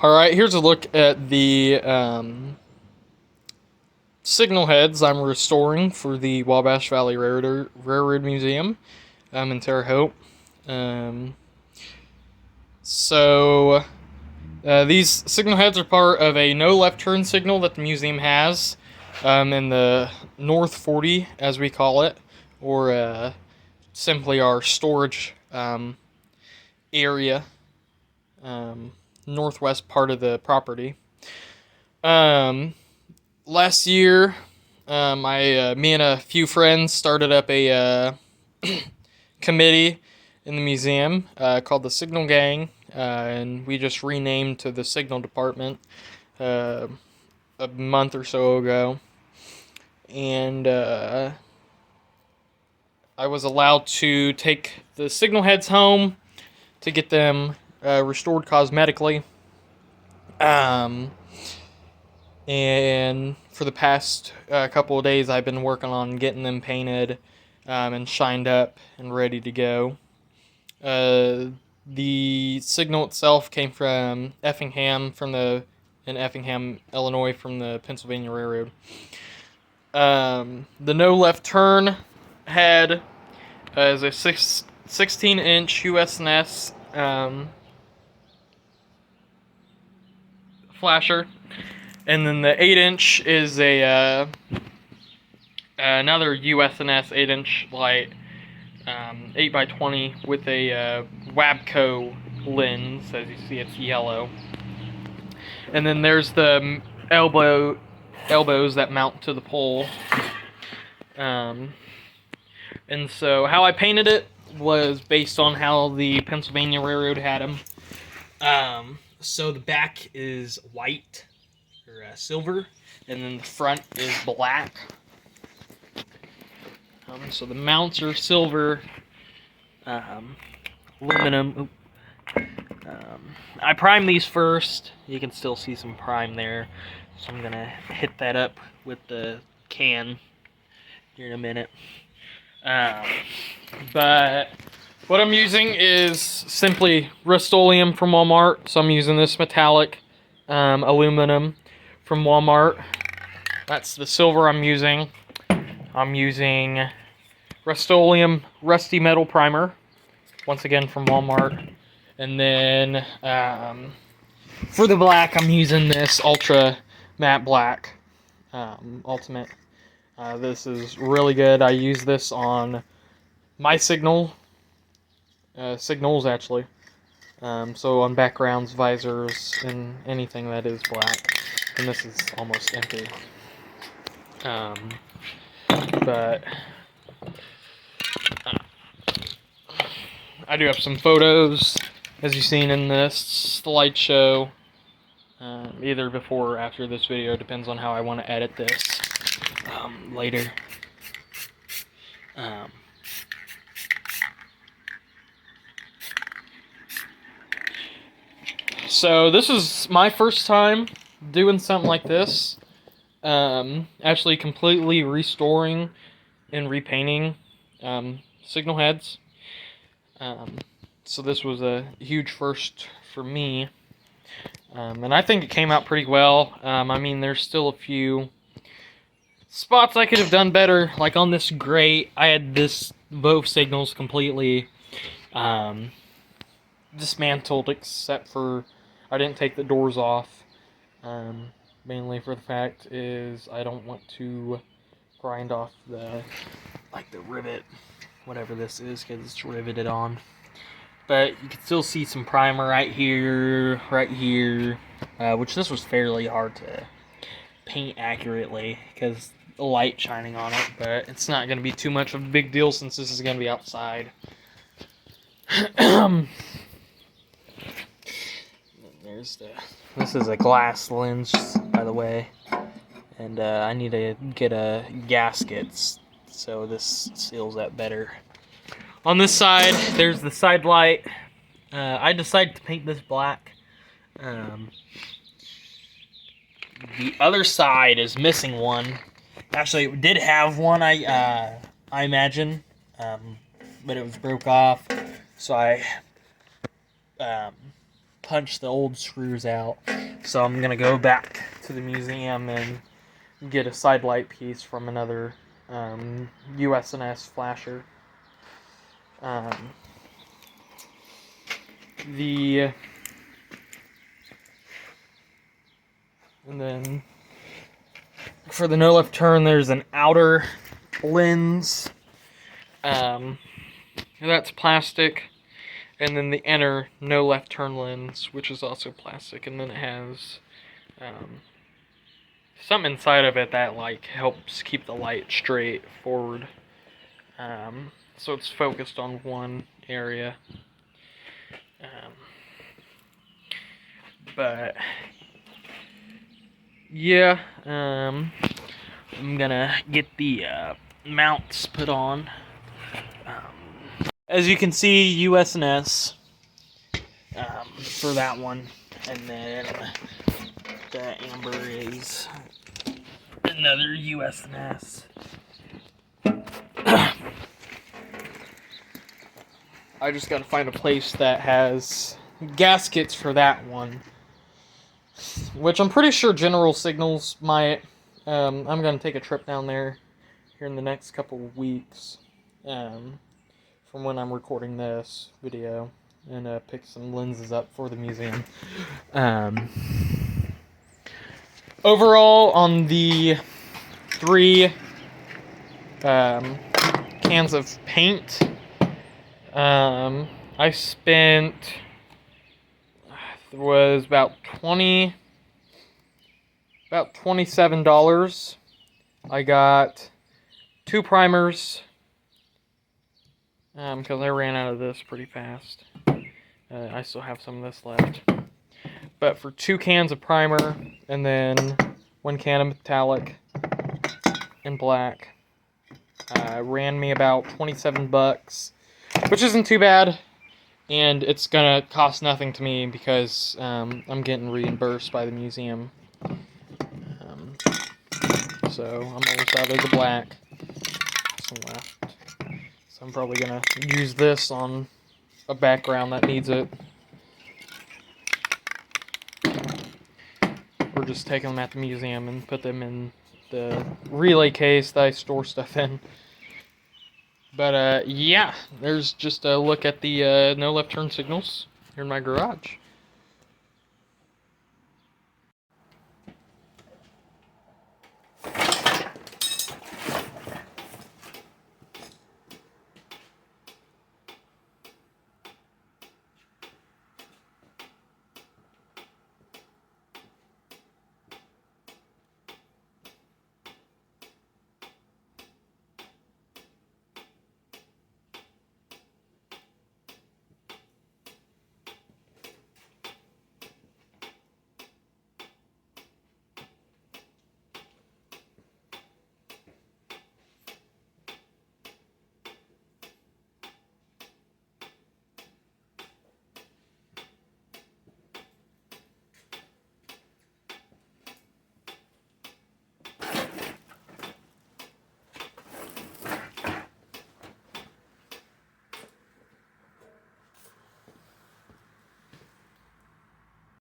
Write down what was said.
Alright, here's a look at the signal heads I'm restoring for the Wabash Valley Railroad Museum in Terre Haute. These signal heads are part of a no left turn signal that the museum has in the North 40, as we call it, or simply our storage area, northwest part of the property. Last year, me and a few friends started up a committee in the museum called the Signal Gang, and we just renamed to the Signal Department a month or so ago. And I was allowed to take the signal heads home to get them restored cosmetically. And for the past couple of days, I've been working on getting them painted and shined up and ready to go. The signal itself came from Effingham, in Effingham, Illinois, from the Pennsylvania Railroad. The no left turn head is a 16-inch US&S flasher, and then the 8-inch is another US&S 8-inch light, 8x20 with a Wabco lens. As you see, it's yellow. And then there's the elbows that mount to the pole. And so how I painted it was based on how the Pennsylvania Railroad had them. So the back is white, or silver, and then the front is black. So the mounts are silver, aluminum. I primed these first. You can still see some prime there, so I'm gonna hit that up with the can here in a minute. But what I'm using is simply Rust-Oleum from Walmart. So I'm using this metallic aluminum from Walmart. That's the silver I'm using. I'm using Rust-Oleum Rusty Metal Primer, once again from Walmart. And then for the black, I'm using this Ultra Matte Black Ultimate. This is really good. I use this on my signals actually. So on backgrounds, visors, and anything that is black. And this is almost empty. But I do have some photos, as you've seen in this slideshow, either before or after this video, depends on how I want to edit this later. So this is my first time doing something like this, actually completely restoring and repainting signal heads. So this was a huge first for me, and I think it came out pretty well. I mean, there's still a few spots I could have done better, like on this grate. I had both signals completely dismantled, except for I didn't take the doors off, mainly for the fact is I don't want to grind off the rivet, whatever this is, because it's riveted on. But you can still see some primer right here, which this was fairly hard to paint accurately because the light shining on it, but it's not going to be too much of a big deal since this is going to be outside. This is a glass lens, by the way, and I need to get a gasket so this seals that better. On this side, there's the side light. I decided to paint this black. The other side is missing one. Actually, it did have one, I imagine, but it was broke off. So I punch the old screws out. So I'm gonna go back to the museum and get a side light piece from another US&S flasher. And then for the no left turn, there's an outer lens. That's plastic. And then the inner no left turn lens, which is also plastic. And then it has something inside of it that like helps keep the light straight forward. So it's focused on one area. But yeah, I'm gonna get the mounts put on. As you can see, US&S for that one, and then the amber is another US&S. I just gotta find a place that has gaskets for that one, which I'm pretty sure General Signals might. I'm gonna take a trip down there here in the next couple of weeks, from when I'm recording this video, and pick some lenses up for the museum. Overall, on the 3 cans of paint, I spent was about $27. I got 2 primers, because I ran out of this pretty fast. I still have some of this left. But for 2 cans of primer, and then 1 can of metallic and black, ran me about $27, which isn't too bad. And it's gonna cost nothing to me because I'm getting reimbursed by the museum. So I'm almost out of the black. Some left. So I'm probably gonna use this on a background that needs it. Or just take them at the museum and put them in the relay case that I store stuff in. But yeah, there's just a look at the no left turn signals here in my garage.